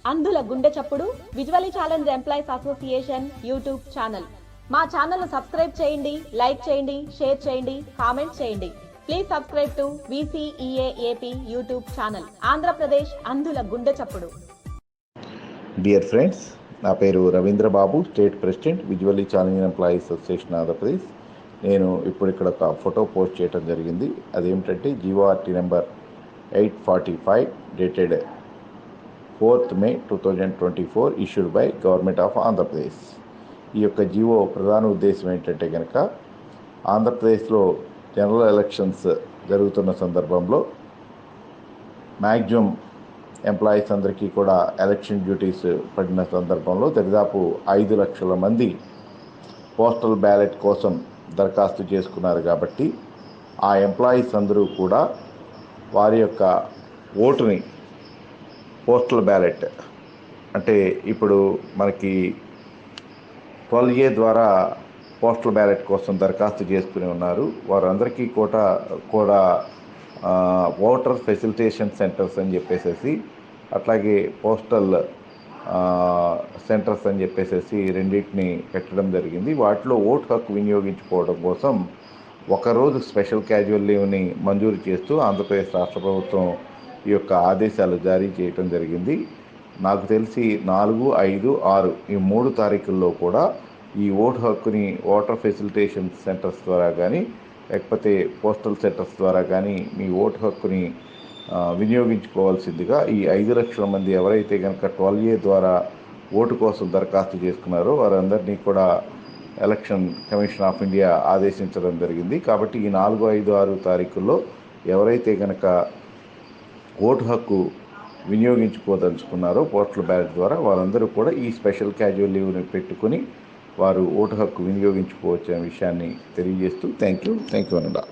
అంధుల గుండె చప్పుడు visually challenge employees association YouTube channel. మా ఛానల్ సబ్స్క్రైబ్ చేయండి, లైక్ చేయండి, షేర్ చేయండి, కామెంట్ చేయండి. Please subscribe to VCEAAP YouTube channel. Andhra Pradesh అంధుల గుండె చప్పుడు. డియర్ ఫ్రెండ్స్, నా పేరు Ravindra Babu, state president visually challenge employees association Andhra Pradesh. నేను ఇప్పుడు ఇక్కడ ఒక ఫోటో పోస్ట్ చేయడం జరిగింది. అదేమిటంటే GORT number 845 dated 4th May 2024 issued by government of Andhra Pradesh. ఈ యొక్క జీవో ప్రధాన ఉద్దేశం ఏంటంటే కనుక ఆంధ్రప్రదేశ్లో జనరల్ ఎలక్షన్స్ జరుగుతున్న సందర్భంలో మ్యాక్సిమం ఎంప్లాయీస్ అందరికీ కూడా ఎలక్షన్ డ్యూటీస్ పడిన సందర్భంలో దరిదాపు 5 లక్షల మంది పోస్టల్ బ్యాలెట్ కోసం దరఖాస్తు చేసుకున్నారు. కాబట్టి ఆ ఎంప్లాయీస్ అందరూ కూడా వారి యొక్క ఓటుని పోస్టల్ బ్యాలెట్ అంటే ఇప్పుడు మనకి 12A ద్వారా పోస్టల్ బ్యాలెట్ కోసం దరఖాస్తు చేసుకుని ఉన్నారు. వారందరికీ కూడా ఓటర్ ఫెసిలిటేషన్ సెంటర్స్ అని చెప్పేసి అట్లాగే పోస్టల్ సెంటర్స్ అని చెప్పేసి రెండింటిని పెట్టడం జరిగింది. వాటిలో ఓటు హక్కు వినియోగించుకోవడం కోసం ఒకరోజు స్పెషల్ క్యాజువల్ లీవ్ని మంజూరు చేస్తూ ఆంధ్రప్రదేశ్ రాష్ట్ర ప్రభుత్వం ఈ యొక్క ఆదేశాలు జారీ చేయడం జరిగింది. నాకు తెలిసి 4, 5, 6 ఈ 3 తారీఖుల్లో కూడా ఈ ఓటు హక్కుని ఓటర్ ఫెసిలిటేషన్ సెంటర్స్ ద్వారా కానీ లేకపోతే పోస్టల్ సెంటర్స్ ద్వారా కానీ మీ ఓటు హక్కుని వినియోగించుకోవాల్సిందిగా ఈ 5 లక్షల మంది ఎవరైతే కనుక 12A ద్వారా ఓటు కోసం దరఖాస్తు చేసుకున్నారో వారందరినీ కూడా ఎలక్షన్ కమిషన్ ఆఫ్ ఇండియా ఆదేశించడం జరిగింది. కాబట్టి ఈ 4, 5, 6 తారీఖుల్లో ఎవరైతే కనుక ఓటు హక్కు వినియోగించుకోదలుచుకున్నారో పోస్టల్ బ్యాలెట్ ద్వారా వారందరూ కూడా ఈ స్పెషల్ క్యాజువల్ లీవ్ని పెట్టుకుని వారు ఓటు హక్కు వినియోగించుకోవచ్చు అనే విషయాన్ని తెలియజేస్తూ థ్యాంక్ యూ అనండా.